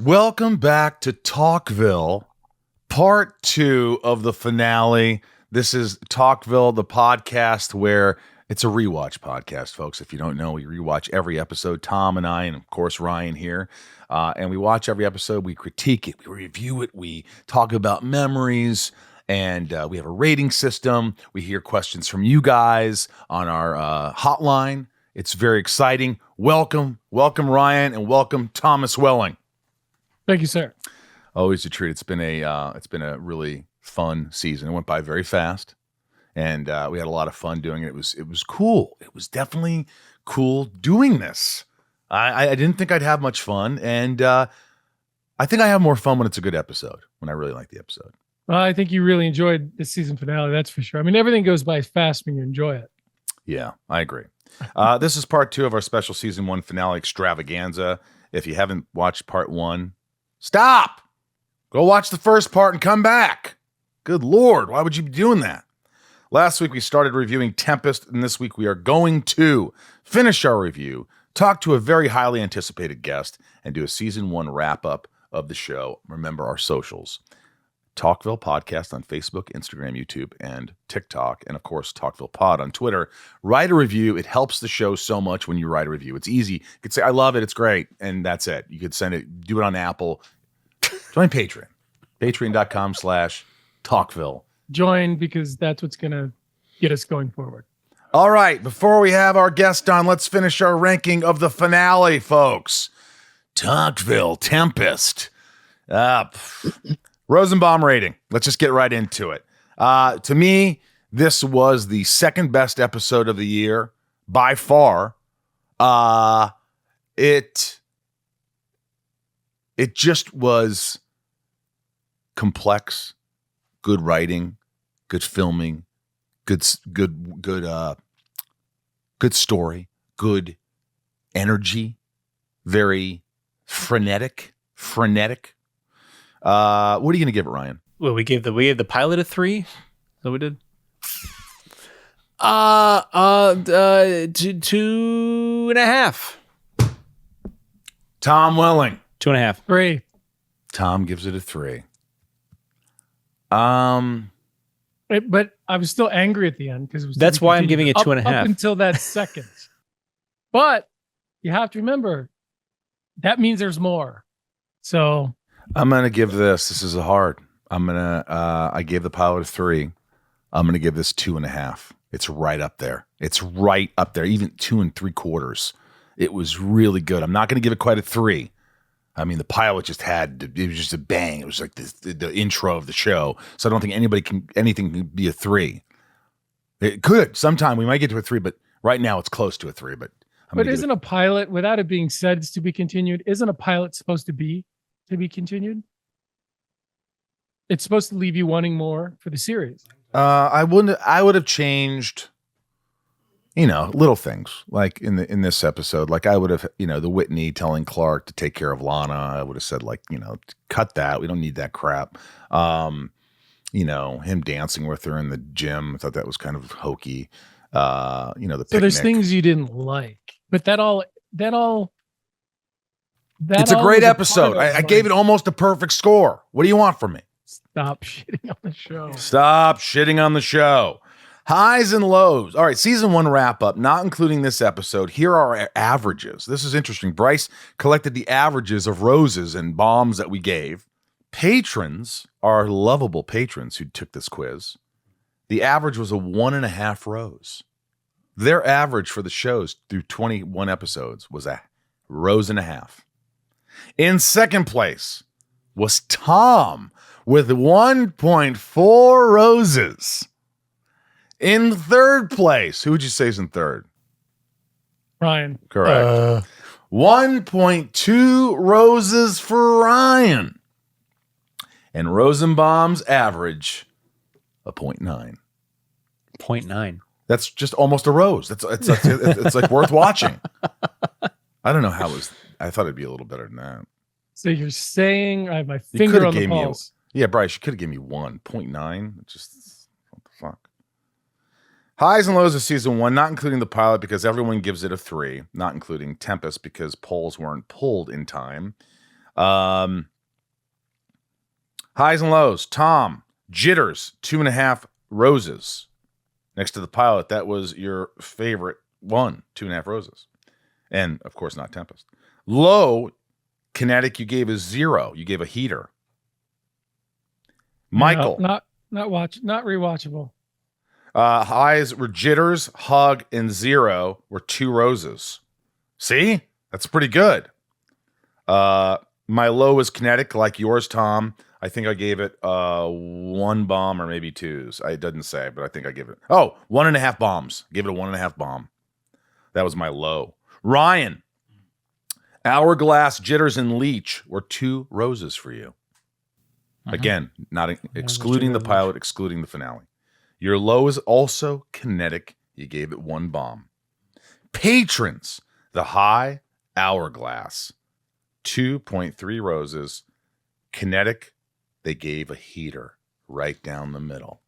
Welcome back to Talkville, part 2 of the finale. This is Talkville, the podcast where it's a rewatch podcast, folks. If you don't know, we rewatch every episode. Tom and I, and of course Ryan here, and we watch every episode. We critique it, we review it, we talk about memories, and we have a rating system. We hear questions from you guys on our hotline. It's very exciting. Welcome Ryan, and welcome Thomas Welling. Thank you, sir. Always a treat. It's been a really fun season. It went by very fast, and we had a lot of fun doing it. It was cool. It was definitely cool doing this. I didn't think I'd have much fun, and I think I have more fun when it's a good episode. When I really like the episode. Well, I think you really enjoyed the season finale. That's for sure. I mean, everything goes by fast when you enjoy it. Yeah, I agree. This is part 2 of our special season 1 finale extravaganza. If you haven't watched part 1. Stop! Go watch the first part and come back. Good Lord, why would you be doing that? Last week we started reviewing Tempest, and this week we are going to finish our review, talk to a very highly anticipated guest, and do a season 1 wrap-up of the show. Remember our socials. Talkville Podcast on Facebook, Instagram, YouTube, and TikTok, and of course Talkville Pod on Twitter. Write a review. It helps the show so much when you write a review. It's easy. You could say, I love it, it's great, and that's it. You could send it, do it on Apple. Join Patreon. Patreon.com/Talkville. Join, because that's what's going to get us going forward. All right, before we have our guest on, let's finish our ranking of the finale, folks. Talkville, Tempest. Rosenbaum rating. Let's just get right into it. To me, this was the second best episode of the year by far. It just was complex, good writing, good filming, good story, good energy, very frenetic. What are you going to give it, Ryan? Well, we gave the pilot a 3. Is that what we did? 2.5. Tom Welling. 2.5. 3. Tom gives it a 3. But I was still angry at the end because it was. That's why I'm giving it 2.5. Up until that second. But you have to remember that means there's more. So I'm gonna give this. This is hard. I gave the pilot a 3. I'm gonna give this 2.5. It's right up there. Even 2 3/4. It was really good. I'm not gonna give it quite a 3. I mean, the pilot it was just a bang. It was like the intro of the show. So I don't think anything can be a 3. It could. Sometime we might get to a 3, but right now it's close to a 3. But isn't a pilot, without it being said, it's to be continued? Isn't a pilot supposed to be continued? It's supposed to leave you wanting more for the series. I would have changed, little things like in this episode. Like I would have, the Whitney telling Clark to take care of Lana. I would have said cut that. We don't need that crap. Him dancing with her in the gym. I thought that was kind of hokey. The picnic. So there's things you didn't like, but it's a great episode. I gave it almost a perfect score. What do you want from me? Stop shitting on the show. Stop shitting on the show. Highs and lows. All right, season 1 wrap up, not including this episode. Here are our averages. This is interesting. Bryce collected the averages of roses and bombs that we gave. Patrons, our lovable patrons who took this quiz, the average was a 1.5 rose. Their average for the shows through 21 episodes was a 1.5 roses. In second place was Tom with 1.4 roses. In third place, who would you say is in third? Ryan. Correct. 1.2 roses for Ryan. And Rosenbaum's average, a 0.9. 0.9. That's just almost a rose. It's like worth watching. I don't know how it was. I thought it'd be a little better than that. So you're saying I have my finger on the pulse. Yeah, Bryce, you could have given me 1.9. Just what the fuck. Highs and lows of season 1, not including the pilot because everyone gives it a 3, not including Tempest because polls weren't pulled in time. Highs and lows. Tom, jitters, 2.5 roses. Next to the pilot, that was your favorite one, 2.5 roses. And, of course, not Tempest. Low, kinetic, you gave a 0. You gave a heater. Michael. No, not rewatchable. Highs were jitters, hug, and 0 were 2 roses. See? That's pretty good. My low was kinetic, like yours, Tom. I think I gave it 1 bomb or maybe 2s. It doesn't say, but I think I gave it 1.5 bombs. Gave it a 1.5 bomb. That was my low. Ryan, hourglass, jitters, and leech were 2 roses for you. Again, not excluding the pilot, excluding the finale. Your low is also kinetic. You gave it 1 bomb. Patrons, the high, hourglass, 2.3 roses. Kinetic, they gave a heater right down the middle.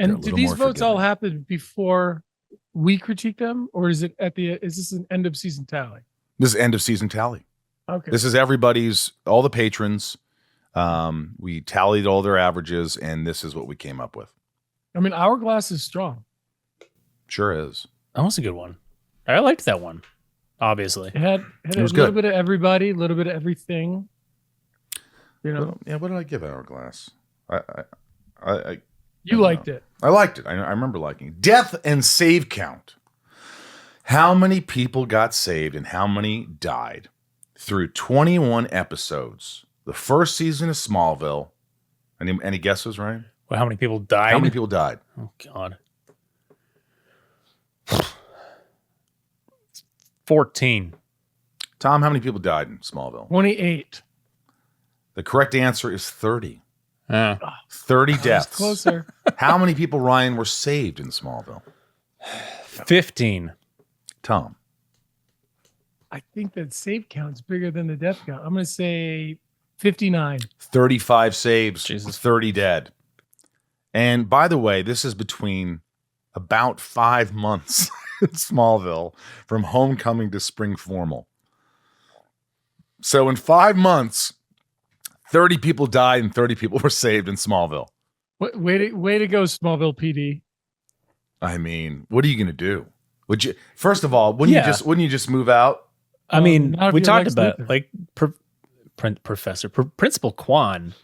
And do these votes all happen before we critique them, or is it is this an end of season tally? This is end of season tally. Okay. This is everybody's, all the patrons. We tallied all their averages, and this is what we came up with. I mean, hourglass is strong. Sure is. That was a good one. I liked that one. Obviously, It had It a was little good. bit of everybody, a little bit of everything. You know, What did I give Hourglass? you liked it. I liked it. I remember liking it. Death and save count. How many people got saved and how many died through 21 episodes? The first season of Smallville. Any guesses, Ryan? well, how many people died? How many people died? Oh God. 14. Tom, how many people died in Smallville? 28. The correct answer is 30. Uh, 30 deaths. Closer. How many people, Ryan, were saved in Smallville? 15. Tom. I think that save count's bigger than the death count. I'm going to say 59. 35 saves, Jesus. 30 dead. And by the way, this is between about 5 months in Smallville from homecoming to spring formal. So in 5 months, 30 people died and 30 people were saved in Smallville. Way to go, Smallville PD. I mean, what are you going to do? Would you, first of all, wouldn't you just move out? I mean, not if we you're talked Lex about Luthor. like Principal Quan,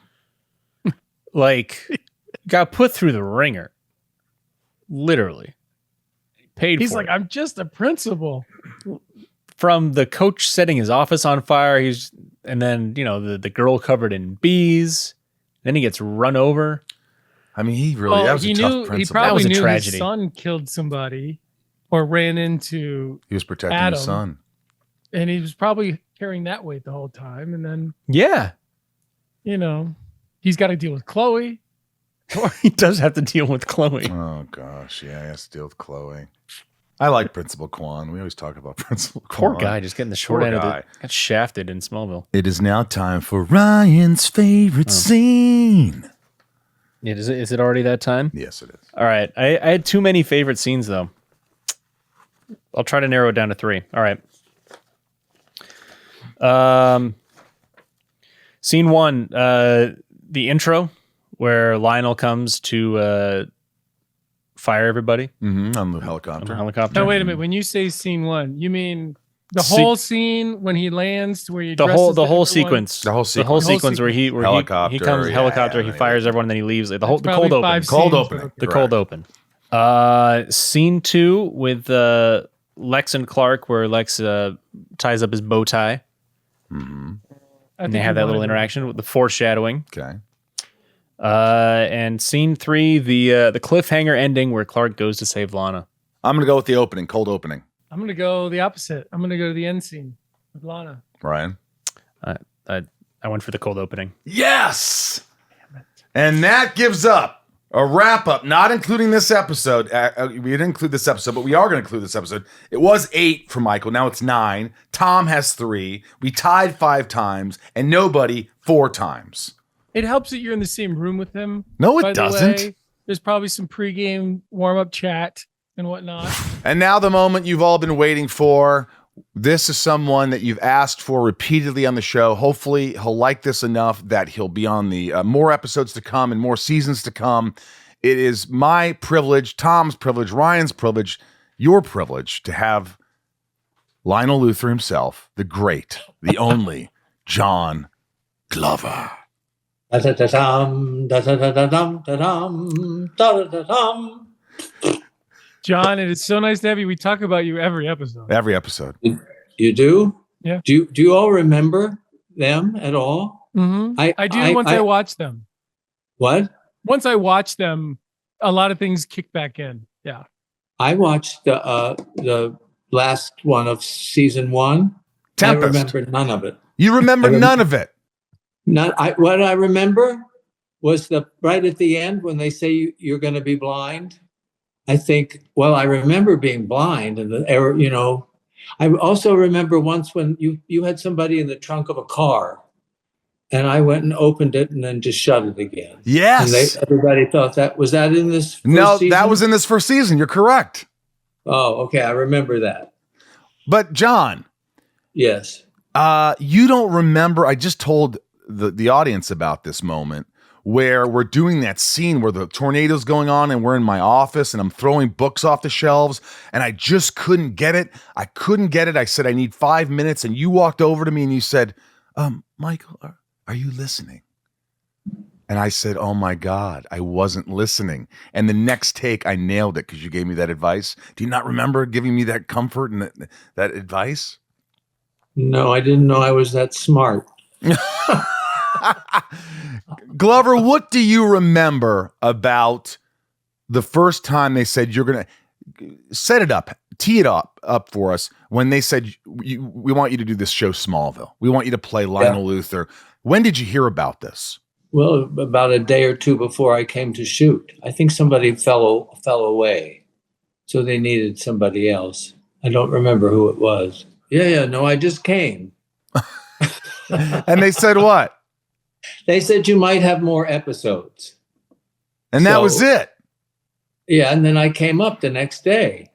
like got put through the ringer, literally paid. He's for like, it. I'm just a principal. From the coach setting his office on fire. And then the girl covered in bees. Then he gets run over. I mean, that was a tough principal. He probably That was a knew tragedy. his son killed somebody or ran into He was protecting Adam. his son. And he was probably carrying that weight the whole time. And then, Yeah, he's got to deal with Chloe. he does have to deal with Chloe. Oh, gosh. Yeah, he has to deal with Chloe. I like Principal Quan. We always talk about Principal Poor Quan. guy, just getting the short Poor end of guy. it. Got shafted in Smallville. It is now time for Ryan's favorite scene. Yeah, is it already that time? Yes, it is. All right. I had too many favorite scenes, though. I'll try to narrow it down to 3. All right. Scene 1, the intro where Lionel comes to fire everybody On the on the helicopter. helicopter. No, wait a minute. When you say scene 1, you mean the Se- whole scene when he lands to where he The dresses whole everyone? sequence. The whole The whole sequence. sequence where he Helicopter, he comes yeah, helicopter, he yeah, fires yeah. everyone, then he leaves. The That's cold probably open. 5 Cold scenes, opening. but The okay. cold open. Scene 2 with Lex and Clark, where Lex ties up his bow tie, Mm-hmm. I and think they have you that little wanted to- interaction with the foreshadowing. Okay. And scene 3, the cliffhanger ending where Clark goes to save Lana. I'm going to go with the opening, cold opening. I'm going to go the opposite. I'm going to go to the end scene with Lana. Ryan? I went for the cold opening. Yes! And that gives up a wrap up, not including this episode. We didn't include this episode, but we are going to include this episode. It was 8 for Michael. Now it's 9. Tom has 3. We tied 5 times, and nobody 4 times. It helps that you're in the same room with him. No, by it the doesn't. way. There's probably some pregame warm-up chat and whatnot. And now the moment you've all been waiting for. This is someone that you've asked for repeatedly on the show. Hopefully he'll like this enough that he'll be on the more episodes to come and more seasons to come. It is my privilege, Tom's privilege, Ryan's privilege, your privilege to have Lionel Luthor himself, the great, the only John Glover. John, it is so nice to have you. We talk about you every episode. Every episode. You do? Yeah. Do you all remember them at all? Mm-hmm. I do once I watch them. What? Once I watch them, a lot of things kick back in. Yeah. I watched the last one of season 1. Tempest. I remember none of it. You remember none of it? What I remember was right at the end when they say you're going to be blind. I think, well, I remember being blind and I also remember once when you had somebody in the trunk of a car and I went and opened it and then just shut it again. Yes. And everybody thought was that in this first season? That was in this first season. You're correct. Oh, okay. I remember that. But John. Yes. You don't remember, I just told the audience about this moment where we're doing that scene where the tornado's going on and we're in my office and I'm throwing books off the shelves and I just couldn't get it. I couldn't get it. I said, I need 5 minutes. And you walked over to me and you said, Michael, are you listening? And I said, oh my God, I wasn't listening. And the next take, I nailed it because you gave me that advice. Do you not remember giving me that comfort and that advice? No, I didn't know I was that smart. Glover, what do you remember about the first time they said you're going to set it up, tee it up for us when they said, we want you to do this show Smallville. We want you to play Lionel Luthor. When did you hear about this? Well, about a day or two before I came to shoot. I think somebody fell away, so they needed somebody else. I don't remember who it was. No, I just came. And they said what? They said you might have more episodes. And that was it? Yeah, and then I came up the next day.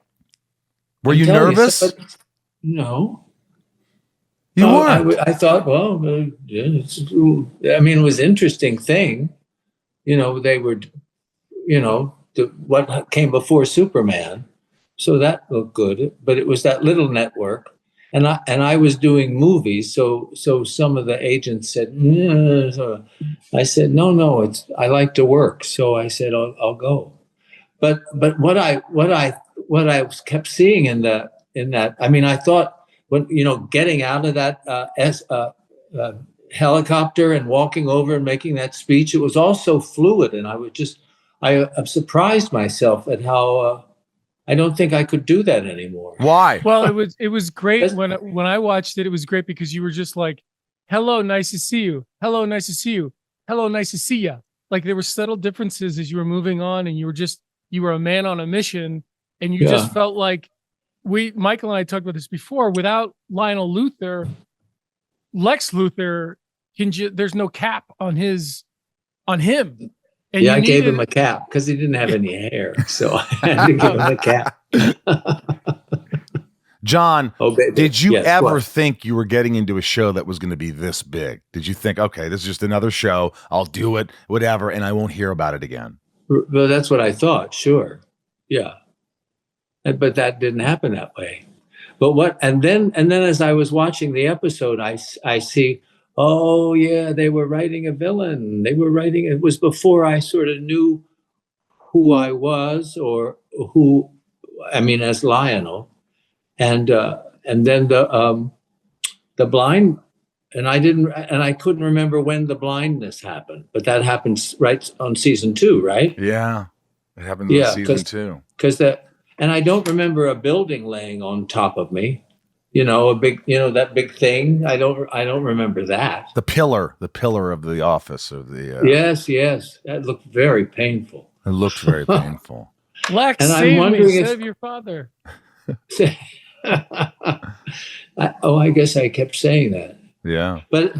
Were you nervous? No. You weren't? I thought, well, it was an interesting thing. They were, what came before Superman. So that looked good, but it was that little network. And I was doing movies, so some of the agents said, I said, no, I like to work. So I said, I'll go. But what I kept seeing in that, I thought when, getting out of that helicopter and walking over and making that speech, it was all so fluid. And I surprised myself at how, I don't think I could do that anymore. Why? Well, it was great when I watched it. It was great because you were just like, "Hello, nice to see you. Hello, nice to see you. Hello, nice to see ya." Like there were subtle differences as you were moving on, and you were a man on a mission, and you just felt like Michael and I talked about this before. Without Lionel Luthor, Lex Luthor there's no cap on him. And I gave him a cap because he didn't have any hair, so I had to give him a cap. John, did you ever think you were getting into a show that was going to be this big? Did you think, okay, this is just another show, I'll do it, whatever, and I won't hear about it again? Well, that's what I thought, sure. Yeah. But that didn't happen that way. But and then as I was watching the episode, I see, oh yeah, they were writing a villain. It was before I sort of knew who I was or as Lionel. And then the blind, and I couldn't remember when the blindness happened, but that happens right on season 2, right? Yeah. It happened in season 2. And I don't remember a building laying on top of me. That big thing. I don't remember that. The pillar of the office of the. Yes. That looked very painful. It looked very painful. Lex, and save me, save your father. I guess I kept saying that. Yeah. But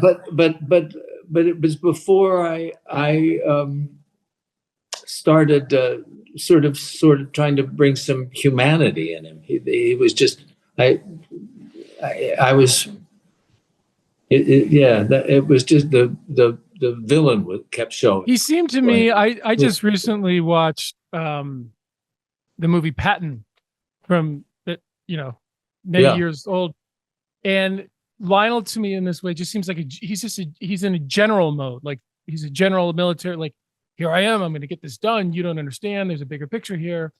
it was before I started sort of trying to bring some humanity in him. He was just I was, it was just the villain kept showing. He seemed to me. I just recently watched the movie Patton from that, many years old, and Lionel to me in this way just seems like he's in a general mode, like he's a general military, like, here I am, I'm going to get this done. You don't understand. There's a bigger picture here.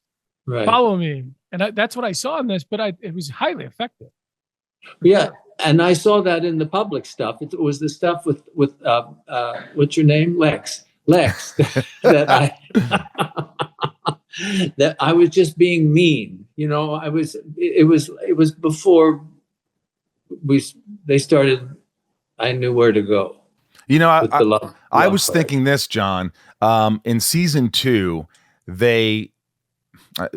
Right. Follow me. And that's what I saw in this, but it was highly effective. Yeah. And I saw that in the public stuff. It was the stuff with what's your name? Lex, that that I was just being mean. It was before they started, I knew where to go. I was thinking this, John, in season 2, they,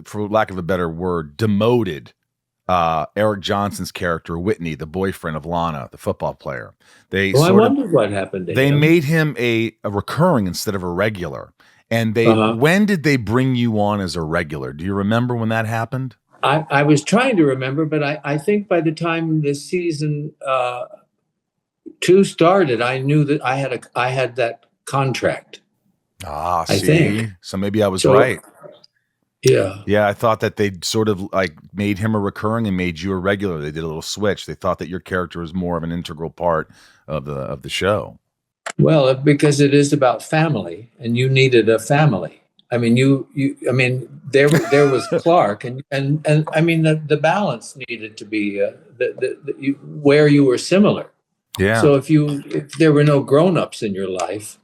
for lack of a better word, demoted Eric Johnson's character, Whitney, the boyfriend of Lana, the football player. I wondered what happened to him. They made him a recurring instead of a regular. And when did they bring you on as a regular? Do you remember when that happened? I was trying to remember, but I think by the time the season 2 started, I knew that I had that contract. I see. Think. So maybe I was right. Yeah. Yeah, I thought that they sort of like made him a recurring and made you a regular. They did a little switch. They thought that your character was more of an integral part of the show. Well, because it is about family, and you needed a family. I mean, there was Clark, and I mean the balance needed to be where you were similar. Yeah. So if there were no grown-ups in your life,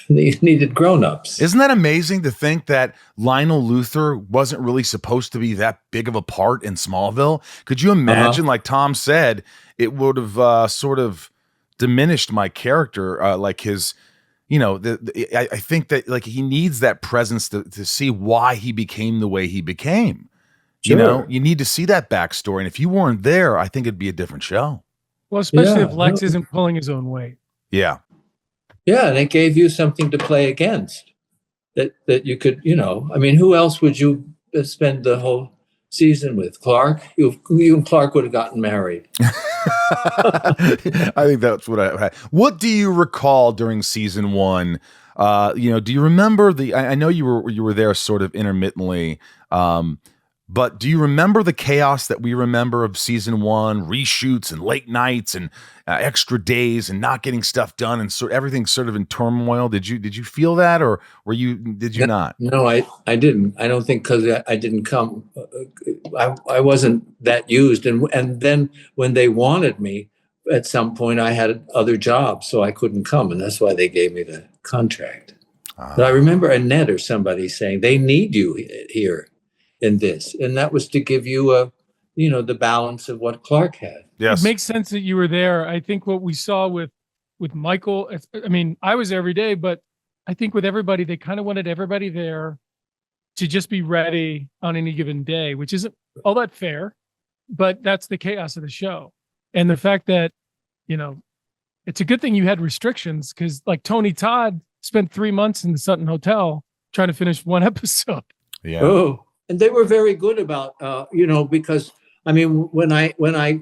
you needed grown-ups. Isn't that amazing to think that Lionel Luthor wasn't really supposed to be that big of a part in Smallville? Could you imagine, like Tom said, it would have sort of diminished my character, like his, I think that like he needs that presence to see why he became the way he became. Sure. You need to see that backstory. And if you weren't there, I think it'd be a different show. Well, especially if Lex isn't pulling his own weight. Yeah. Yeah, and it gave you something to play against that you could, I mean, who else would you spend the whole season with? Clark? You and Clark would have gotten married. I think that's what I had. What do you recall during season 1? Do you remember I know you were there sort of intermittently, but do you remember the chaos that we remember of season 1, reshoots and late nights and extra days and not getting stuff done and everything sort of in turmoil? Did you feel that, or did you not? No, I didn't. I don't think, because I didn't come. I wasn't that used, and then when they wanted me, at some point I had other jobs, so I couldn't come, and that's why they gave me the contract. But I remember Annette or somebody saying they need you here in this, and that was to give you the balance of what Clark had. Yes. It makes sense that you were there. I think what we saw with Michael, I mean, I was there every day, but I think with everybody, they kind of wanted everybody there to just be ready on any given day, which isn't all that fair, but that's the chaos of the show. And the fact that, it's a good thing you had restrictions, because like Tony Todd spent 3 months in the Sutton Hotel trying to finish one episode. Yeah. Oh, and they were very good about, because I mean, when I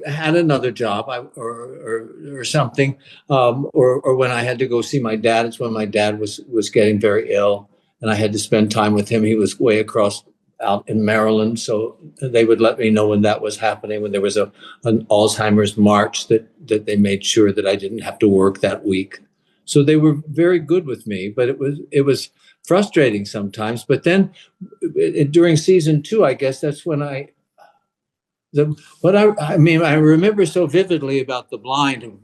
had another job, or something, or when I had to go see my dad, it's when my dad was getting very ill, and I had to spend time with him. He was way across out in Maryland, so they would let me know when that was happening. When there was an Alzheimer's march, that they made sure that I didn't have to work that week. So they were very good with me, but it was frustrating sometimes. But then during season 2, I guess that's when I remember so vividly about the blind, and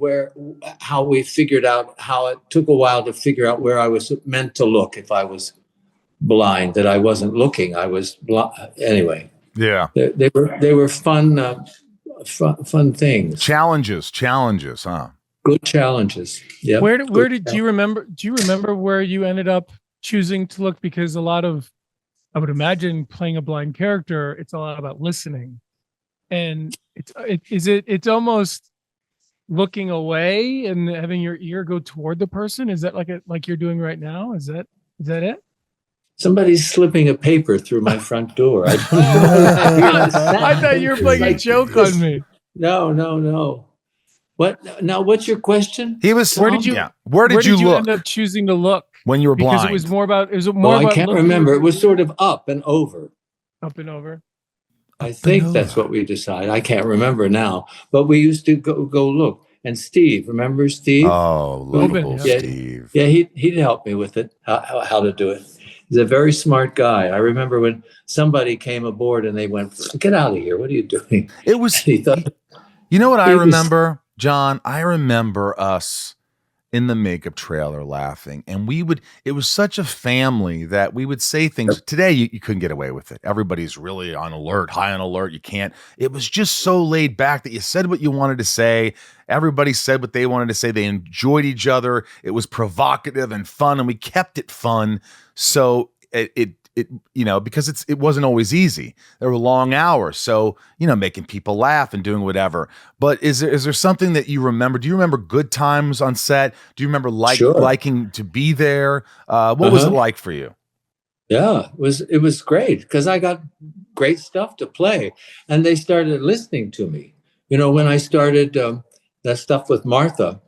how we figured out how it took a while to figure out where I was meant to look if I was blind, that I wasn't looking. I was blind. Anyway. Yeah. They were fun things. Challenges, huh? Good challenges. Yeah. Where did you remember? Do you remember where you ended up choosing to look? Because a lot of, I would imagine, playing a blind character, it's a lot about listening. And it's almost looking away and having your ear go toward the person. Is that like you're doing right now? Is that it? Somebody's slipping a paper through my front door. I don't know. I thought you were playing a joke on me. No. What now? What's your question? He was. Where did you? Yeah. Where did you look end up choosing to look when you were blind? Because it was more about. It was Oh, more I about. can't looking remember. It was sort of up and over. up and over. I think that's over. what we decided. I can't remember now, but we used to go look. And Steve, remember Steve? Oh, lovable yeah. Steve. Yeah, he'd help me with it, how to do it. He's a very smart guy. I remember when somebody came aboard and they went, "Get out of here! What are you doing?" It was. He thought, You know what I It was- remember, John? I remember us in the makeup trailer laughing, and it was such a family that we would say things. Today, you couldn't get away with it. Everybody's really on alert, high on alert. You can't. It was just so laid back that you said what you wanted to say. Everybody said what they wanted to say. They enjoyed each other. It was provocative and fun, and we kept it fun. So it because it wasn't always easy. There were long hours, so making people laugh and doing whatever. But is there something that you remember? Do you remember good times on set? Do you remember liking to be there? What was it like for you? Yeah, it was great because I got great stuff to play, and they started listening to me. When I started that stuff with Martha,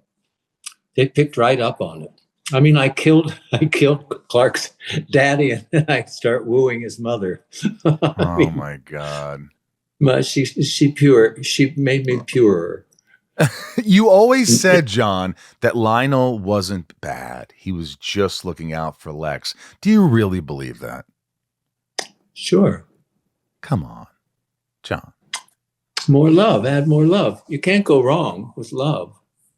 they picked right up on it. I mean, I killed Clark's daddy, and then I start wooing his mother. Oh my God! But she made me purer. You always said, John, that Lionel wasn't bad. He was just looking out for Lex. Do you really believe that? Sure. Come on, John. More love. Add more love. You can't go wrong with love.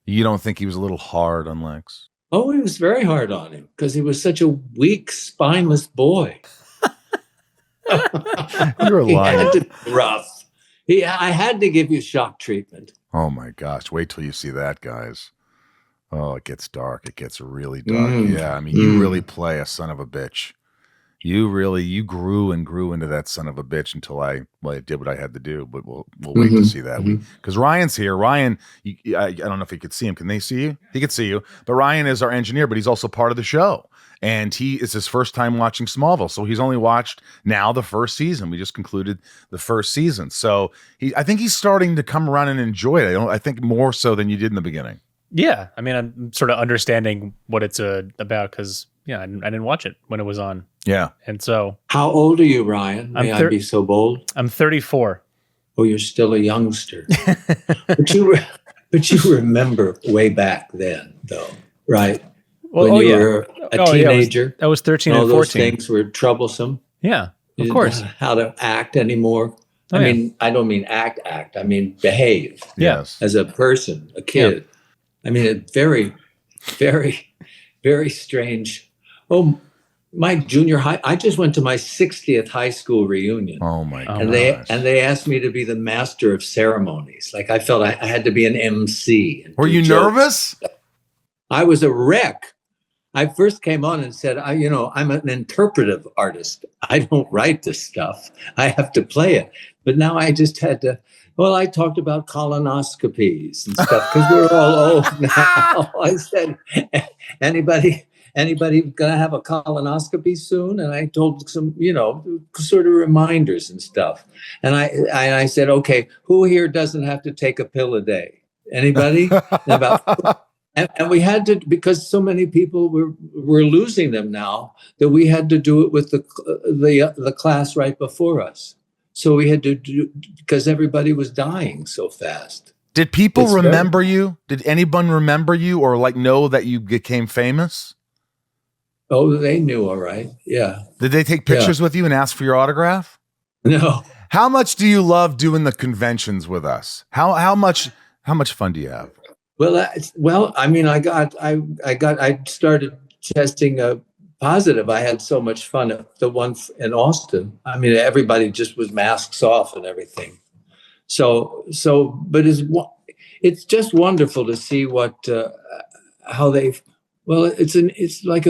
You don't think he was a little hard on Lex? Oh, he was very hard on him because he was such a weak, spineless boy. You're He lying. had to be rough. I had to give you shock treatment. Oh my gosh. Wait till you see that, guys. Oh, it gets dark. It gets really dark. Yeah. I mean, you really play a son of a bitch. You grew and grew into that son of a bitch until I did what I had to do. But we'll wait to see that. Because Ryan's here. Ryan, I don't know if you could see him. Can they see you? He could see you. But Ryan is our engineer, but he's also part of the show. And it's his first time watching Smallville. So he's only watched now the first season. We just concluded the first season. So I think he's starting to come around and enjoy it. I think more so than you did in the beginning. Yeah. I mean, I'm sort of understanding what it's about because, I didn't watch it when it was on. Yeah. And so. How old are you, Ryan? May I be so bold? I'm 34. Oh, you're still a youngster. but you remember way back then, though, right? Well, when you were a teenager. I was 13 and and 14. Those things were troublesome. Yeah, You of didn't course. know how to act anymore. Oh, I yeah. mean, I don't mean act. I mean, behave Yes. as a person, a kid. I mean, it's very, very, very strange. Oh, my junior high. I just went to my 60th high school reunion. Oh my God. And they asked me to be the master of ceremonies. Like I felt I had to be an MC. Were you nervous? I was a wreck. I first came on and said, I'm an interpretive artist. I don't write this stuff. I have to play it. But now I just had to. Well, I talked about colonoscopies and stuff because we're all old now. I said, anybody gonna have a colonoscopy soon? And I told some, sort of reminders and stuff. And I said, okay, who here doesn't have to take a pill a day? Anybody? And we had to, because so many people were losing them now, that we had to do it with the class right before us. So we had to do, because everybody was dying so fast. Did people remember you? Did anyone remember you or know that you became famous? Oh, they knew, all right. Yeah. Did they take pictures with you and ask for your autograph? No. How much do you love doing the conventions with us? How much fun do you have? Well, I mean, I started testing positive. I had so much fun at the one in Austin. I mean, everybody just was masks off and everything. But it's just wonderful to see how it's like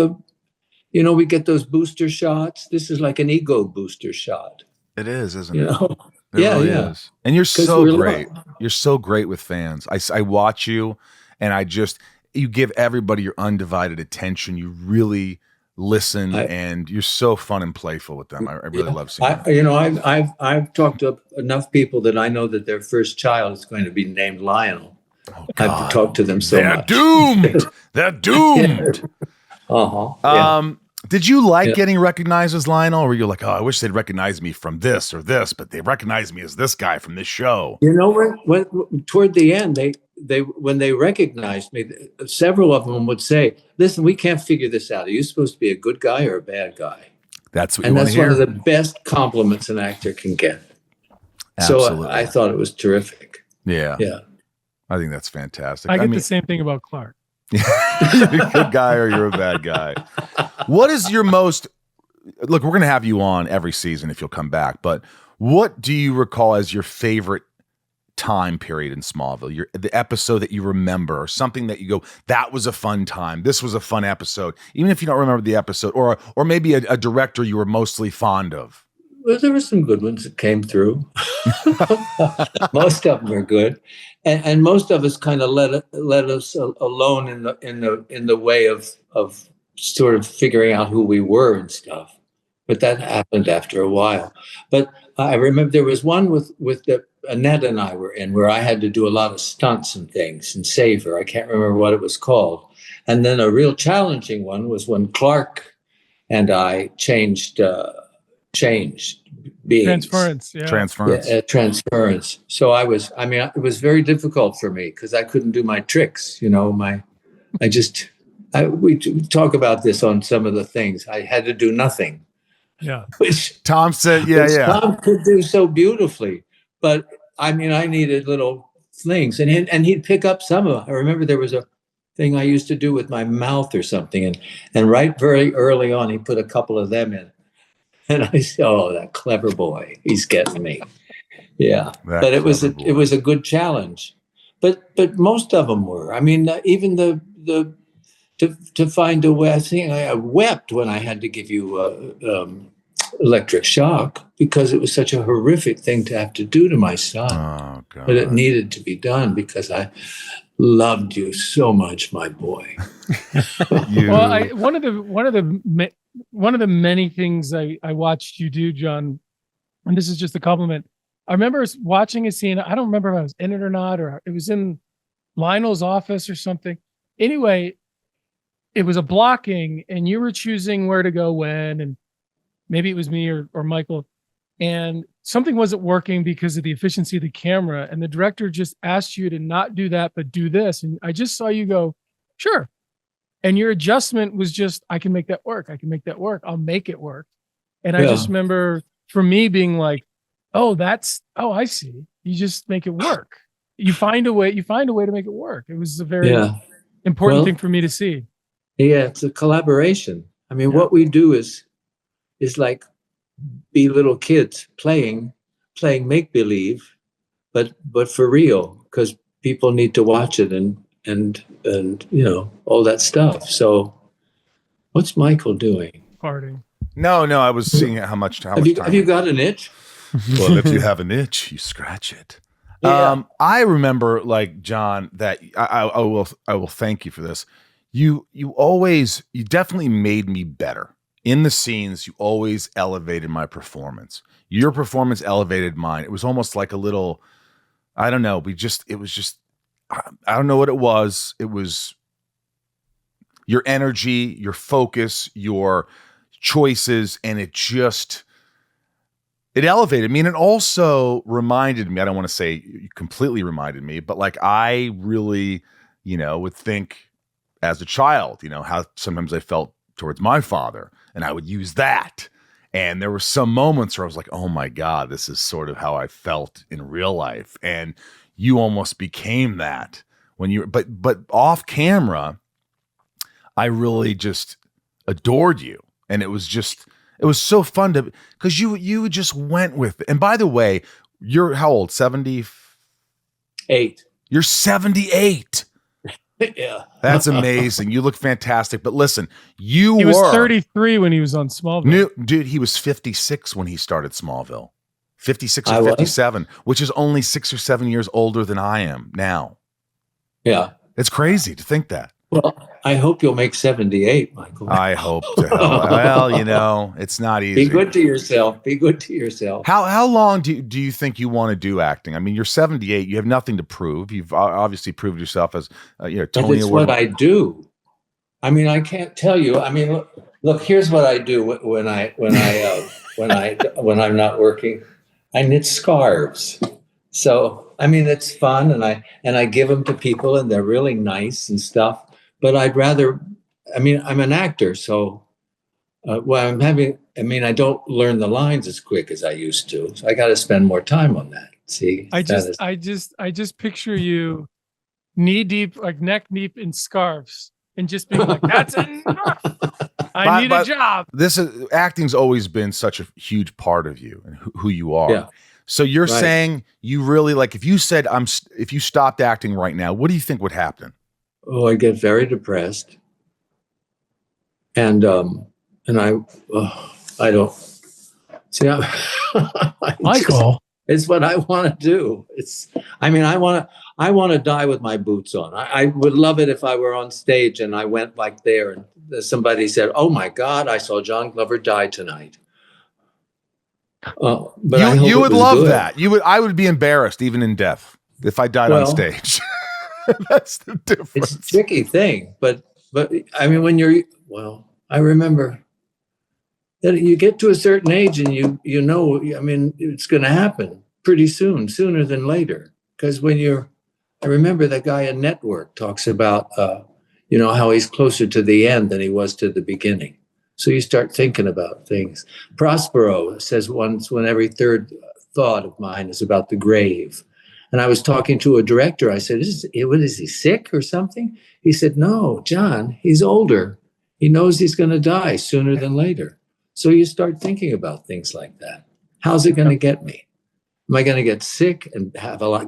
we get those booster shots. This is like an ego booster shot. It is, isn't it? It Yeah, really yeah. is. And you're so great. You're so great with fans. I watch you and you give everybody your undivided attention. You really listen, and you're so fun and playful with them. I really love seeing them. I've talked to enough people that I know that their first child is going to be named Lionel. Oh, I've talked to them so much. Doomed. They're doomed. Did you like getting recognized as Lionel, or were you like, oh, I wish they'd recognize me from this or this, but they recognize me as this guy from this show? You know, when toward the end, when they recognized me, several of them would say, "Listen, we can't figure this out. Are you supposed to be a good guy or a bad guy?" That's what and you that's want to hear. One of the best compliments an actor can get. Absolutely. So I thought it was terrific. Yeah. Yeah. I think that's fantastic. I get the same thing about Clark. You're a good guy or you're a bad guy. What is your most, look, we're going to have you on every season if you'll come back, but what do you recall as your favorite time period in Smallville? The episode that you remember, or something that you go, that was a fun time. This was a fun episode. Even if you don't remember the episode, or maybe a director you were mostly fond of. Well, there were some good ones that came through. Most of them are good, and most of us kind of let us alone in the way of sort of figuring out who we were and stuff. But that happened after a while. But I remember there was one with Annette and I were in, where I had to do a lot of stunts and things and save her. I can't remember what it was called. And then a real challenging one was when Clark and I changed beings. Transference. So it was very difficult for me because I couldn't do my tricks. You know, we talk about this on some of the things. I had to do nothing. Yeah. Which Tom said, Tom could do so beautifully, but I needed little things, and he'd pick up some of it. I remember there was a thing I used to do with my mouth or something, and right very early on, he put a couple of them in. And I said, "Oh, that clever boy! He's getting me." Yeah, but it was a good challenge. But most of them were. Even to find a way. I think I wept when I had to give you electric shock because it was such a horrific thing to have to do to my son. Oh, God. But it needed to be done because I loved you so much, my boy. Well, one of the many things I watched you do, John, and this is just a compliment. I remember watching a scene. I don't remember if I was in it or not, or it was in Lionel's office or something. Anyway, it was a blocking, and you were choosing where to go when, and maybe it was me or Michael, and something wasn't working because of the efficiency of the camera, and the director just asked you to not do that, but do this. And I just saw you go, sure. And your adjustment was just, I can make that work. I'll make it work. And I just remember for me being like, I see. You just make it work. You find a way to make it work. It was a very important thing for me to see. Yeah, it's a collaboration. What we do is like be little kids playing make-believe, but for real, because people need to watch it and all that stuff. So what's Michael doing? Partying. No, I was seeing how much time. Have you got an itch? Well, if you have an itch, you scratch it. Yeah. I remember, like, John, that I will thank you for this. You definitely made me better. In the scenes, you always elevated my performance. Your performance elevated mine. It was almost like a little, I don't know. I don't know what it was. It was your energy, your focus, your choices, and it elevated me. And it also reminded me, I don't want to say you completely reminded me, but like I really, would think as a child, how sometimes I felt towards my father, and I would use that. And there were some moments where I was like, oh my God, this is sort of how I felt in real life. And you almost became that when but off camera, I really just adored you. And it was so fun because you just went with it. And by the way, you're how old? 78. You're 78. Yeah. That's amazing. You look fantastic. But listen, he was 33 when he was on Smallville. Dude, he was 56 when he started Smallville. 56 or 57, which is only 6 or 7 years older than I am now. Yeah. It's crazy to think that. Well, I hope you'll make 78, Michael. I hope to hell. Well, it's not easy. Be good to yourself. Be good to yourself. How long do you think you want to do acting? I mean, you're 78. You have nothing to prove. You've obviously proved yourself as Tony It's Award. what I do. I mean, I can't tell you. I mean, look. Here's what I do when I'm not working. I knit scarves. So I mean, it's fun, and I give them to people, and they're really nice and stuff. But I'd rather. I mean, I'm an actor, so I don't learn the lines as quick as I used to. So I got to spend more time on that. See, I just picture you knee deep, like neck deep in scarves, and just being like, "That's enough. I need a job." Acting's always been such a huge part of you and who you are. Yeah. So you're saying you really like if you stopped acting right now, what do you think would happen? Oh, I get very depressed, and I don't see. Michael, it's what I want to do. I want to die with my boots on. I would love it if I were on stage and I went like there and somebody said, "Oh my God, I saw John Glover die tonight." But you would love that. I would be embarrassed even in death if I died on stage. That's the difference. It's a tricky thing, but I mean, I remember that you get to a certain age and you know, I mean, it's going to happen pretty soon, sooner than later. Because I remember that guy in Network talks about, how he's closer to the end than he was to the beginning. So you start thinking about things. Prospero says once when every third thought of mine is about the grave. And I was talking to a director. I said, is he sick or something? He said, "No, John, he's older. He knows he's going to die sooner than later." So you start thinking about things like that. How's it going to get me? Am I going to get sick and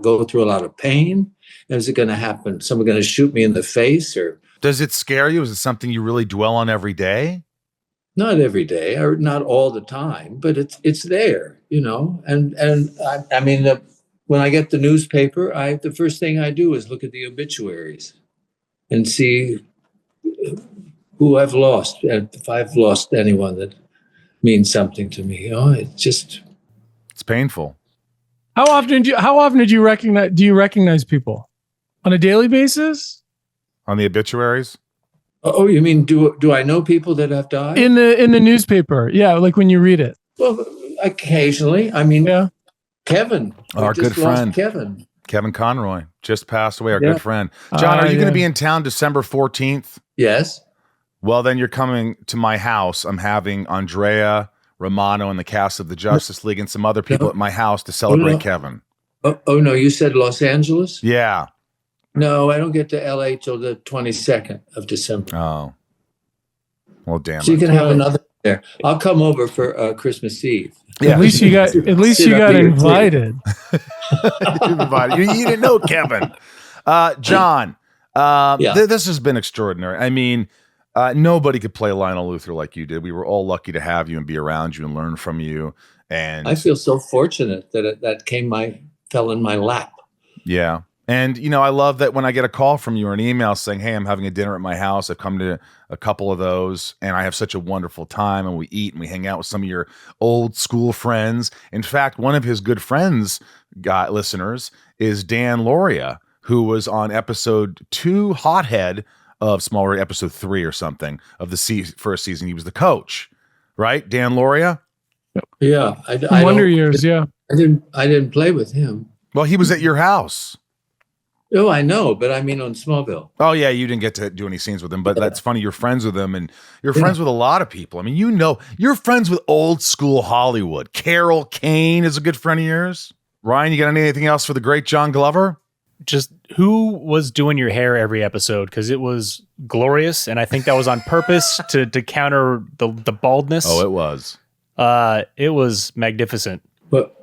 go through a lot of pain? Is it going to happen? Someone going to shoot me in the face? Or does it scare you? Is it something you really dwell on every day? Not every day, or not all the time, but it's there, And I mean, when I get the newspaper, the first thing I do is look at the obituaries and see who I've lost, and if I've lost anyone that means something to me. It's painful. How often do you recognize people on a daily basis? On the obituaries? Oh, you mean do I know people that have died in the newspaper? Yeah, like when you read it. Well, occasionally. I mean, yeah. Kevin, our good friend, Kevin Conroy, just passed away. Our good friend. John, are you going to be in town December 14th? Yes. Well, then you're coming to my house. I'm having Andrea Romano and the cast of the Justice League and some other people at my house to celebrate Kevin. Oh, no, you said Los Angeles? Yeah. No, I don't get to LA till the 22nd of December. Oh. Well, damn. So you can have another there. I'll come over for Christmas Eve. Yeah. At least you got invited. You didn't know Kevin. John, this has been extraordinary. I mean, nobody could play Lionel Luthor like you did. We were all lucky to have you and be around you and learn from you. And I feel so fortunate that that fell in my lap. Yeah. And, I love that when I get a call from you or an email saying, "Hey, I'm having a dinner at my house. I've come to a couple of those and I have such a wonderful time, and we eat and we hang out with some of your old school friends." In fact, one of his good friends, listeners, is Dan Lauria, who was on episode 2 Hothead of Smallville, episode 3 or something of the first season. He was the coach, right? Dan Lauria? Yeah. Wonder Years, yeah. I didn't play with him. Well, he was at your house. Oh, I know, but I mean on Smallville. Oh, yeah, you didn't get to do any scenes with him, but that's funny. You're friends with him, and you're friends with a lot of people. I mean, you're friends with old school Hollywood. Carol Kane is a good friend of yours. Ryan, you got anything else for the great John Glover? Just who was doing your hair every episode? Because it was glorious, and I think that was on purpose to counter the baldness. Oh, it was. It was magnificent. But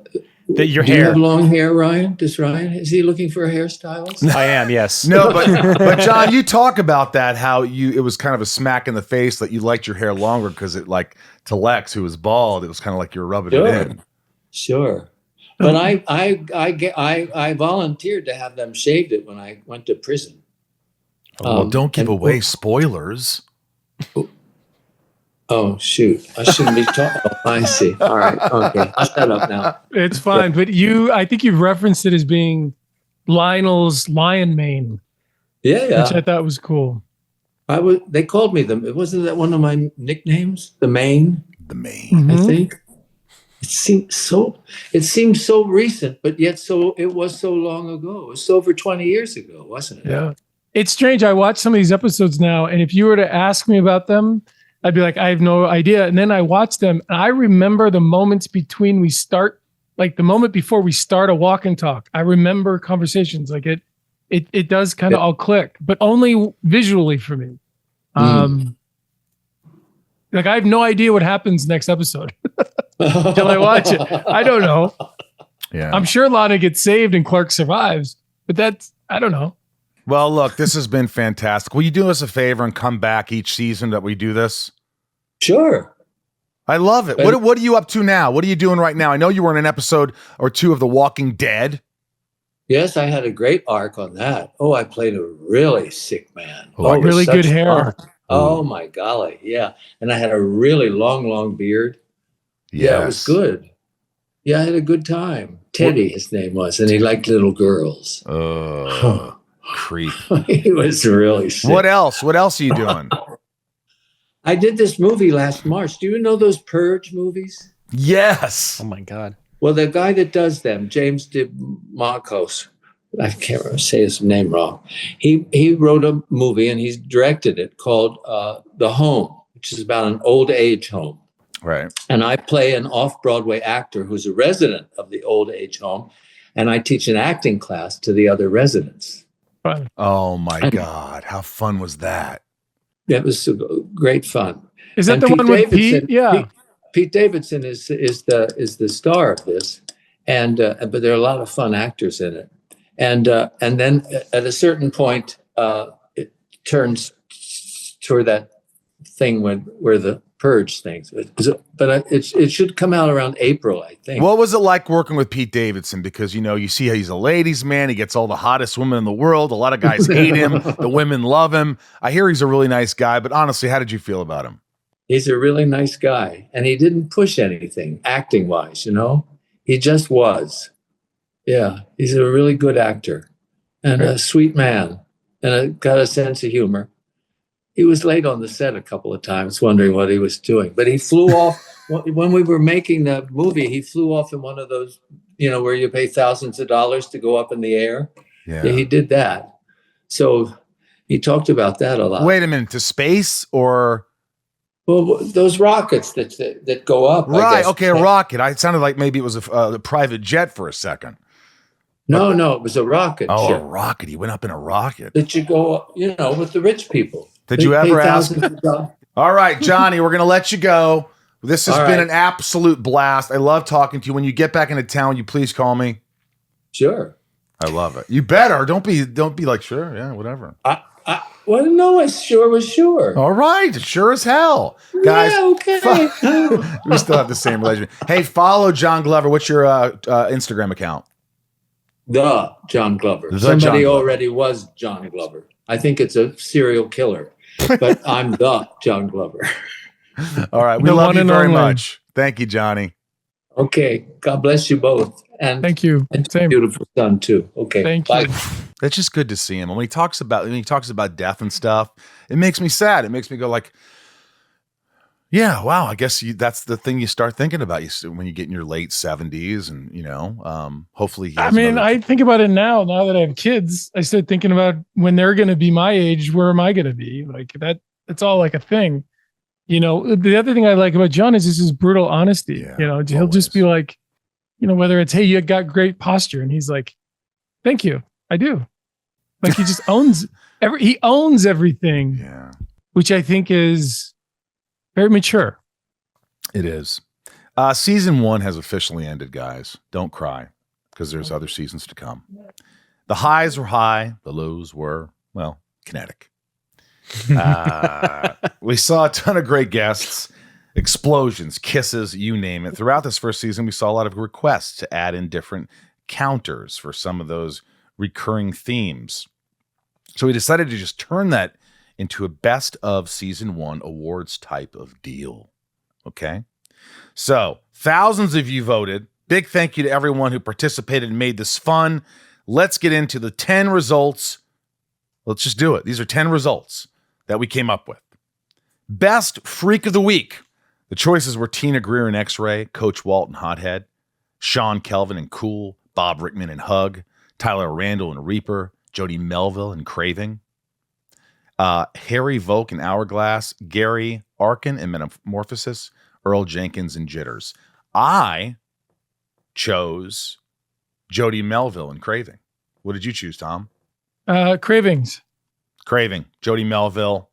your do hair. You have long hair, Ryan? Is he looking for a hairstylist? I am, yes. No, but John, you talk about that, how it was kind of a smack in the face that you liked your hair longer because it, like, to Lex, who was bald, it was kind of like you were rubbing it in. Sure. But I volunteered to have them shaved it when I went to prison. Well, don't give and- away spoilers. Oh, shoot. I shouldn't be talking. Oh, I see. All right. Okay. I'll shut up now. It's fine. But I think you've referenced it as being Lionel's lion mane, Yeah. which I thought was cool. They called me them. Wasn't that one of my nicknames? The Maine, The main. Mhm. I think. It seems so recent, but yet it was so long ago. It was over 20 years ago, wasn't it? Yeah. It's strange. I watch some of these episodes now, and if you were to ask me about them, I'd be like, I have no idea. And then I watch them, and I remember the moments between we start, like the moment before we start a walk and talk. I remember conversations. Like it does kind of all click, but only visually for me. Like I have no idea what happens next episode till I watch it. I don't know. Yeah. I'm sure Lana gets saved and Clark survives, but I don't know. Well, look, this has been fantastic. Will you do us a favor and come back each season that we do this? Sure. I love it. What are you up to now? What are you doing right now? I know you were in an episode or two of The Walking Dead. Yes, I had a great arc on that. Oh, I played a really sick man. Oh, it was really such good hair. fun. Oh my golly, yeah. And I had a really long beard. Yeah, it was good. Yeah, I had a good time. Teddy, his name was, and he liked little girls. Creep. He was really sick. What else? What else are you doing? I did this movie last March. Do you know those Purge movies? Yes. Oh my God. Well, the guy that does them, James DeMarcos, I can't remember, say his name wrong. He wrote a movie and he's directed it called The Home, which is about an old age home. Right. And I play an off-Broadway actor who's a resident of the old age home, and I teach an acting class to the other residents. Fun. Oh my God. How fun was that? It was great fun. Is that And the Pete one with Davidson- Pete? Yeah. Pete Davidson is the star of this, and but there are a lot of fun actors in it, and then at a certain point, it turns toward that thing where the Purge things. But it should come out around April, I think. What was it like working with Pete Davidson? Because, you see how he's a ladies' man. He gets all the hottest women in the world. A lot of guys hate him. The women love him. I hear he's a really nice guy, but honestly, how did you feel about him? He's a really nice guy, and he didn't push anything acting-wise, He just was. Yeah, he's a really good actor and a sweet man and got a sense of humor. He was late on the set a couple of times, wondering what he was doing. But he flew off when we were making the movie. He flew off in one of those, where you pay thousands of dollars to go up in the air. Yeah. He did that. So he talked about that a lot. Wait a minute, to space or? Well, those rockets that go up. I Right. guess. Okay, a rocket. It sounded like maybe it was a private jet for a second. No, it was a rocket Oh, ship a rocket. He went up in a rocket. that you go up, with the rich people. Did you ever ask? $8,000. All right, Johnny, we're going to let you go. This has All been right. an absolute blast. I love talking to you. When you get back into town, you please call me. Sure. I love it. You better. Don't be like, sure. Yeah, whatever. Well, no, I sure was sure. All right. Sure as hell. Guys, Yeah, okay. we still have the same relationship. Hey, follow John Glover. What's your Instagram account? The John Glover. The Somebody John Glover. already was John Glover. I think it's a serial killer, but I'm the John Glover. All right. We The love one you and very only. much. Thank you, Johnny. Okay. God bless you both. And Thank you. and Same. beautiful son too. Okay. Thank Bye. you. It's just good to see him. And when he talks about death and stuff, it makes me sad. It makes me go like, yeah, wow. I guess that's the thing you start thinking about when you get in your late 70s, and hopefully. He has I think about it now that I have kids. I start thinking about when they're going to be my age. Where am I going to be? Like that. It's all like a thing. The other thing I like about John is his brutal honesty. Yeah, He'll just be like, whether it's, hey, you got great posture, and he's like, thank you, I do. Like he just owns he owns everything, Yeah, which I think is very mature. it is. Season 1 has officially ended, guys. Don't cry, because there's other seasons to come. The highs were high. The lows were, kinetic. We saw a ton of great guests, explosions, kisses, you name it. Throughout this first season, we saw a lot of requests to add in different counters for some of those recurring themes. So we decided to just turn that into a best of season 1 awards type of deal. Okay. So thousands of you voted. Big thank you to everyone who participated and made this fun. Let's get into the 10 results. Let's just do it. These are 10 results that we came up with. Best Freak of the Week. The choices were Tina Greer in X-Ray, Coach Walt in Hothead, Sean Kelvin in Cool, Bob Rickman in Hug, Tyler Randall in Reaper, Jody Melville in Craving, Harry Volk in Hourglass, Gary Arkin in Metamorphosis, Earl Jenkins in Jitters. I chose Jody Melville in Craving. What did you choose, Tom? Cravings. Craving, Jody Melville.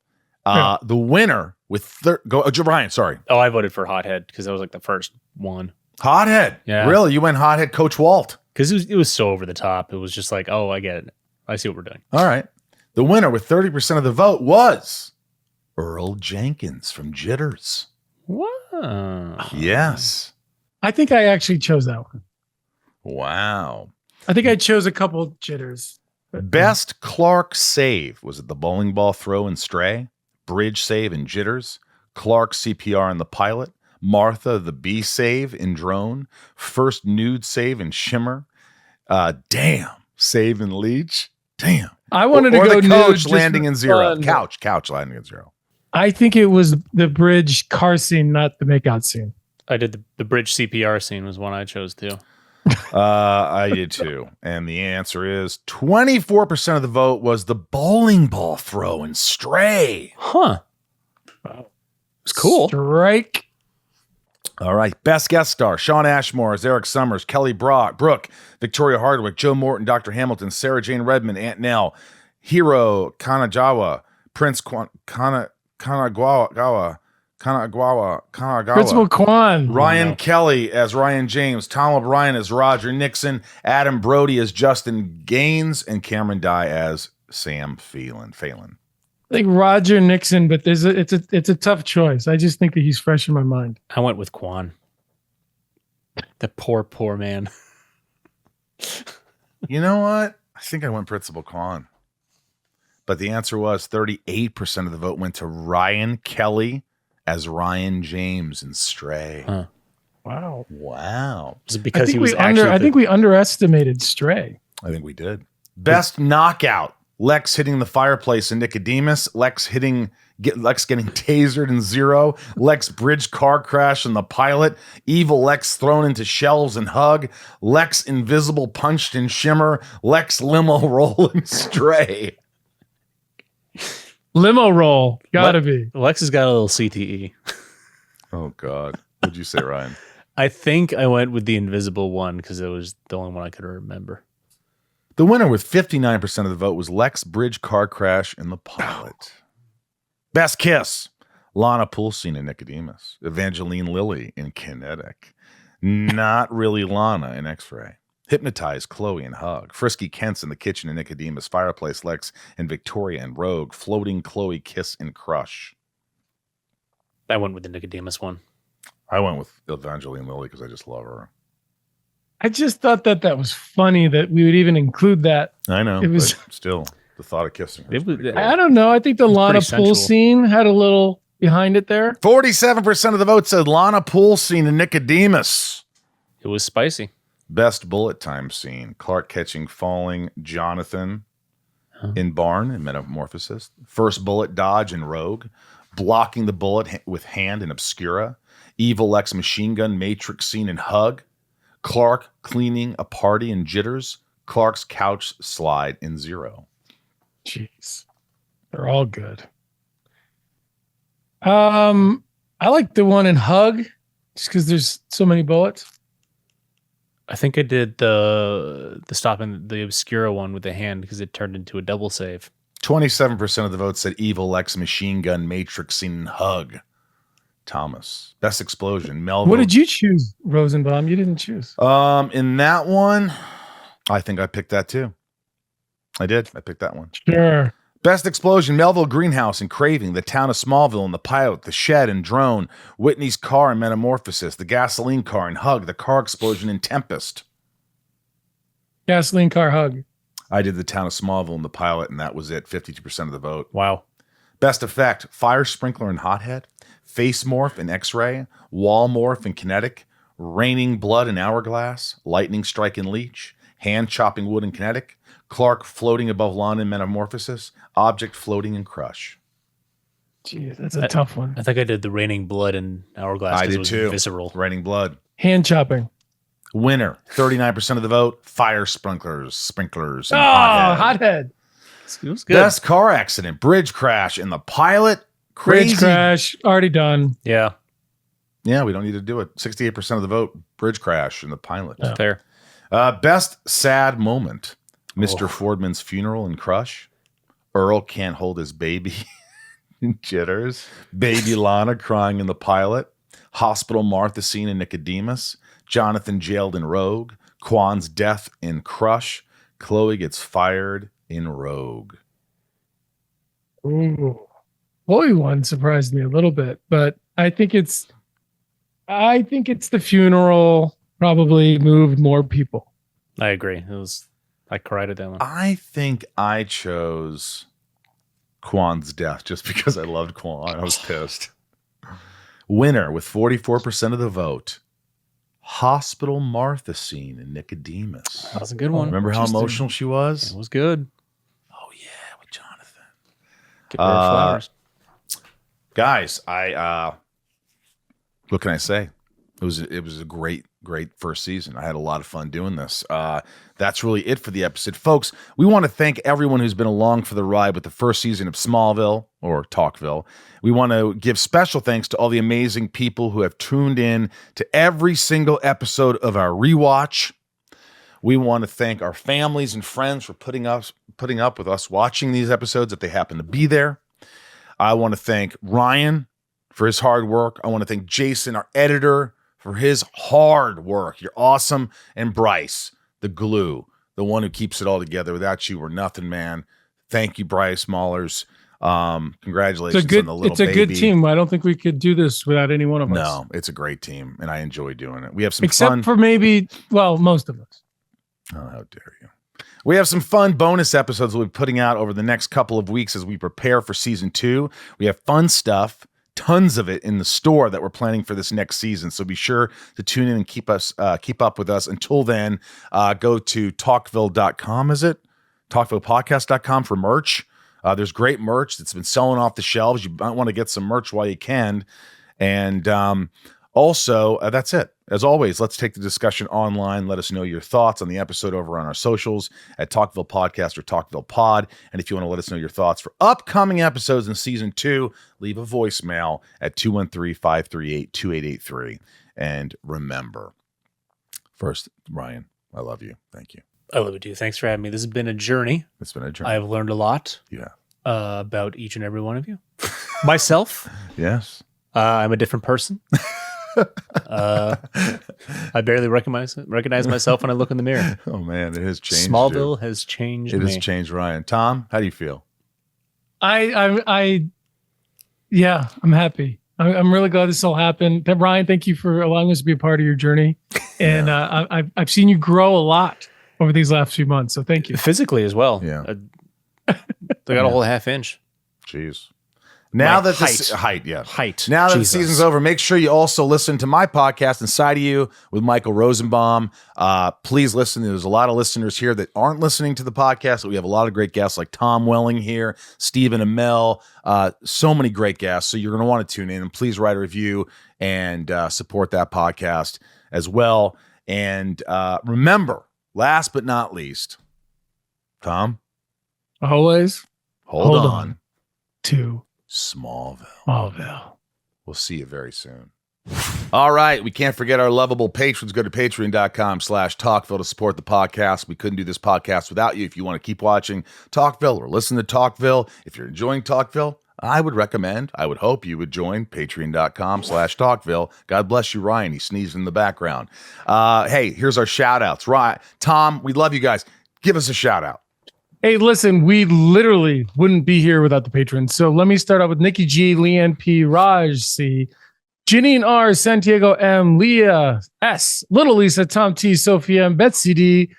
Yeah. The winner with Ryan, sorry. Oh, I voted for Hothead because that was like the first one. Hothead. Yeah. Really? You went Hothead, Coach Walt. Because it was so over the top. It was just like, oh, I get it. I see what we're doing. All right. The winner with 30% of the vote was Earl Jenkins from Jitters. Wow. Yes. I think I actually chose that one. Wow. I think I chose a couple jitters. Best Clark save. Was it the bowling ball throw and Stray? Bridge save in Jitters? Clark CPR in The Pilot? Martha the bee save in Drone? First nude save in Shimmer? Damn. Save in Leech? Damn. I wanted to or go the nude coach just landing for in Zero. fun. Couch landing in Zero. I think it was the bridge car scene, not the makeout scene. I did the bridge CPR scene was one I chose too. I did too. And the answer is 24% of the vote was the bowling ball throw and Stray. Huh. Wow. It's cool. Strike. All right. Best guest star: Sean Ashmore as Eric Summers, Kelly Brook, Victoria Hardwick, Joe Morton, Dr. Hamilton, Sarah Jane Redmond, Aunt Nell, Hiro Kanajawa, Prince Kanagawa, Principal Kwan. Ryan Kelly as Ryan James, Tom O'Brien as Roger Nixon, Adam Brody as Justin Gaines, and Cameron Dye as Sam Phelan. I think Roger Nixon, but it's a tough choice. I just think that he's fresh in my mind. I went with Quan. The poor man. You know what? I think I went Principal Kwan. But the answer was 38% of the vote went to Ryan Kelly as Ryan James in Stray. Huh. Wow. Was it because he was I think we underestimated Stray. I think we did. Best knockout: Lex hitting the fireplace in Nicodemus, Lex getting tasered in Zero, Lex bridge car crash in The Pilot, Evil Lex thrown into shelves in Hug, Lex invisible punched in Shimmer, Lex limo roll in Stray. Limo roll. Gotta be. Lex has got a little CTE. Oh God. What'd you say, Ryan? I think I went with the invisible one because it was the only one I could remember. The winner with 59% of the vote was Lex bridge car crash in The Pilot. Best kiss: Lana Poulsen in Nicodemus, Evangeline Lilly in Kinetic, Not Really Lana in X-Ray, Hypnotize Chloe in Hug, Frisky Kent's in the Kitchen in Nicodemus, Fireplace Lex in Victoria and Rogue, Floating Chloe kiss in Crush. I went with the Nicodemus one. I went with Evangeline Lilly because I just love her. I just thought that was funny that we would even include that. I know, It was- but still, the thought of kissing her. It was- Pretty cool. I don't know. I think the Lana pretty sensual. pool scene had a little behind it there. 47% of the vote said Lana Poulsen in Nicodemus. It was spicy. Best bullet time scene: Clark catching falling Jonathan in Barn in Metamorphosis, first bullet dodge in Rogue, blocking the bullet with hand in Obscura, Evil Lex machine gun Matrix scene in Hug, Clark cleaning a party in Jitters, Clark's couch slide in Zero. Jeez. They're all good. I like the one in Hug just because there's so many bullets. I think I did the stopping the Obscura one with the hand because it turned into a double save. 27% of the vote said Evil Lex machine gun Matrix scene in Hug. Thomas. Best explosion: Melville. What did you choose, Rosenbaum? You didn't choose. In that one, I think I picked that too. I did. I picked that one. Sure. Best explosion: Melville Greenhouse and Craving, the town of Smallville and The Pilot, the shed and Drone, Whitney's car in Metamorphosis, the gasoline car in Hug, the car explosion in Tempest. Gasoline car Hug. I did the town of Smallville in the pilot, and that was it. 52% of the vote. Wow. Best effect: fire sprinkler in Hothead, face morph in X-ray, wall morph in Kinetic, raining blood in Hourglass, lightning strike in Leech, hand chopping wood in Kinetic, Clark floating above lawn in Metamorphosis, object floating in Crush. Gee, that's a tough one. I think I did the raining blood in Hourglass. I 'cause did it was too. Visceral. Raining blood. Hand chopping. Winner: 39% of the vote. Fire sprinklers in Oh, Hothead. hothead. It was good. Best car accident: bridge crash in the pilot. Crazy. Bridge crash. Already done. Yeah. Yeah, we don't need to do it. 68% of the vote. Bridge crash in the pilot. Fair. Best sad moment: Mr. Fordman's funeral in Crush. Earl can't hold his baby in Jitters. Baby Lana crying in the pilot. Hospital Martha scene in Nicodemus. Jonathan jailed in Rogue. Quan's death in Crush. Chloe gets fired in Rogue. Ooh. Chloe one surprised me a little bit, but I think it's the funeral probably moved more people. I agree. I cried at that one. I think I chose Quan's death just because I loved Quan. I was pissed. Winner with 44% of the vote. Hospital Martha scene in Nicodemus. That was a good one. Remember how emotional she was? It was good. Oh yeah, with Jonathan. Give her flowers. Guys, what can I say? It was a great first season. I had a lot of fun doing this. That's really it for the episode. Folks, we want to thank everyone who's been along for the ride with the first season of Smallville or Talkville. We want to give special thanks to all the amazing people who have tuned in to every single episode of our rewatch. We want to thank our families and friends for putting up with us watching these episodes if they happen to be there. I want to thank Ryan for his hard work. I want to thank Jason, our editor, for his hard work. You're awesome. And Bryce, the glue, the one who keeps it all together. Without you, we're nothing, man. Thank you, Bryce Maulers. Congratulations on the little baby. It's a good team. I don't think we could do this without any one of us. No, it's a great team, and I enjoy doing it. We have some Except fun. for maybe, well, most of us. Oh, how dare you. We have some fun bonus episodes we'll be putting out over the next couple of weeks as we prepare for season 2. We have fun stuff, tons of it in the store that we're planning for this next season. So be sure to tune in and keep up with us. Until then, go to talkville.com, is it? talkvillepodcast.com for merch. There's great merch that's been selling off the shelves. You might want to get some merch while you can. And also, that's it. As always, let's take the discussion online. Let us know your thoughts on the episode over on our socials at Talkville Podcast or Talkville Pod. And if you want to let us know your thoughts for upcoming episodes in season 2, leave a voicemail at 213-538-2883. And remember, first, Ryan, I love you. Thank you. I love it too. Thanks for having me. This has been a journey. It's been a journey. I've learned a lot. Yeah. About each and every one of you. Myself. Yes. I'm a different person. I barely recognize myself when I look in the mirror. Oh man, it has changed. Smallville has changed me. It has changed Ryan. Tom, how do you feel? I'm happy. I'm really glad this all happened. Ryan, thank you for allowing us to be a part of your journey. And I've seen you grow a lot over these last few months. So thank you. Physically as well. Yeah. They got a whole half inch. Jeez. Now that height. Now that Jesus. the season's over, make sure you also listen to my podcast, Inside of You, with Michael Rosenbaum. Please listen. There's a lot of listeners here that aren't listening to the podcast. We have a lot of great guests like Tom Welling here, Stephen Amell, so many great guests. So you're going to want to tune in, and please write a review and support that podcast as well. And remember, last but not least, Tom, always hold on to Smallville. We'll see you very soon. All right. We can't forget our lovable patrons. Go to patreon.com/Talkville to support the podcast. We couldn't do this podcast without you. If you want to keep watching Talkville or listen to Talkville, if you're enjoying Talkville, I would hope you would join patreon.com/Talkville. God bless you, Ryan. He sneezed in the background. Hey, here's our shout outs. Right. Tom, we love you guys. Give us a shout out. Hey, listen, we literally wouldn't be here without the patrons. So let me start out with Nikki G, Leanne P, Raj C, Janine R, Santiago M, Leah S, Little Lisa, Tom T, Sophie M, BetsyD,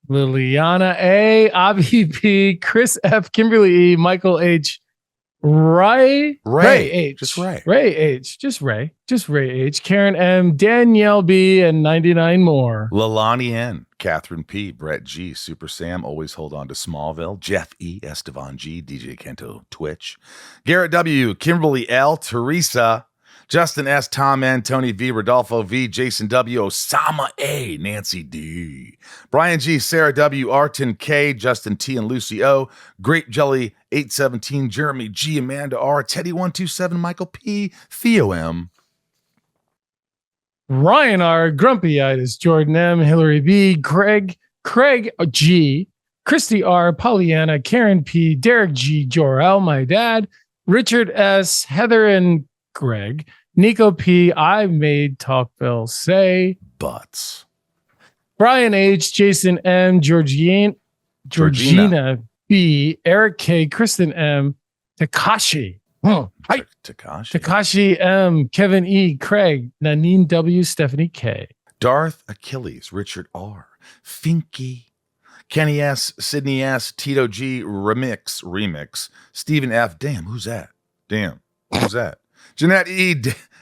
Liliana A, Avi P, Chris F, Kimberly E, Michael H, Ray H. Just Ray. Ray H. Just Ray H. Karen M, Danielle B, and 99 more. Lalani N, Catherine P, Brett G, Super Sam, always hold on to Smallville, Jeff E, Estevan G, DJ Kento, Twitch, Garrett W, Kimberly L, Teresa, Justin S, Tom N, Tony V, Rodolfo V, Jason W, Osama A, Nancy D, Brian G, Sarah W, Arton K, Justin T, and Lucy O, Grape Jelly 817, Jeremy G, Amanda R, Teddy 127, Michael P, Theo M, Ryan R, Grumpyitis, Jordan M, Hillary B, Craig G, Christy R, Pollyanna, Karen P, Derek G, Jor-El, my dad, Richard S, Heather and Greg, Nico P, I made Talkville say Butts, Brian H, Jason M, Georgina B, Eric K, Kristen M, Takashi. Takashi M, Kevin E, Craig, Nanine W, Stephanie K, Darth Achilles, Richard R, Finky, Kenny S, Sydney S, Tito G, Remix, Stephen F, damn, who's that? Jeanette E,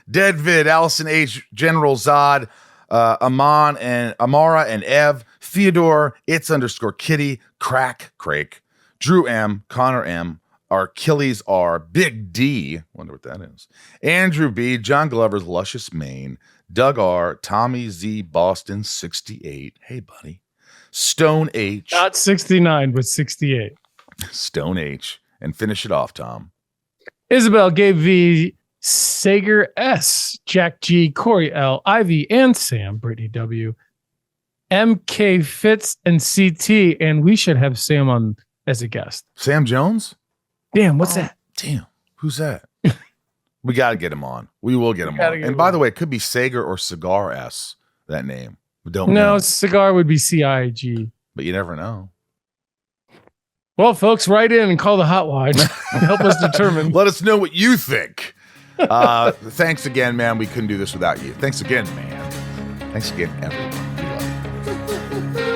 Deadvid, Allison H, General Zod, Amon and Amara and Ev, Theodore, It's _ Kitty, Craig, Drew M, Connor M, Achilles R, Big D, wonder what that is, Andrew B, John Glover's Luscious Maine, Doug R, Tommy Z, Boston 68, hey buddy, Stone H, not 69 but 68, Stone H, and finish it off, Tom. Isabel gave V, Sager S, Jack G, Corey L, Ivy and Sam, Brittany W, MK Fitz and CT, and we should have Sam on as a guest. Sam Jones? Damn, what's that? Damn, who's that? We got to get him on. We will get him on. And by the way, it could be Sager or Cigar S, that name. We don't know. No, Cigar would be CIG. But you never know. Well, folks, write in and call the hotline to help us determine. Let us know what you think. Thanks again, man. We couldn't do this without you. Thanks again, man. Thanks again, everyone. We love you.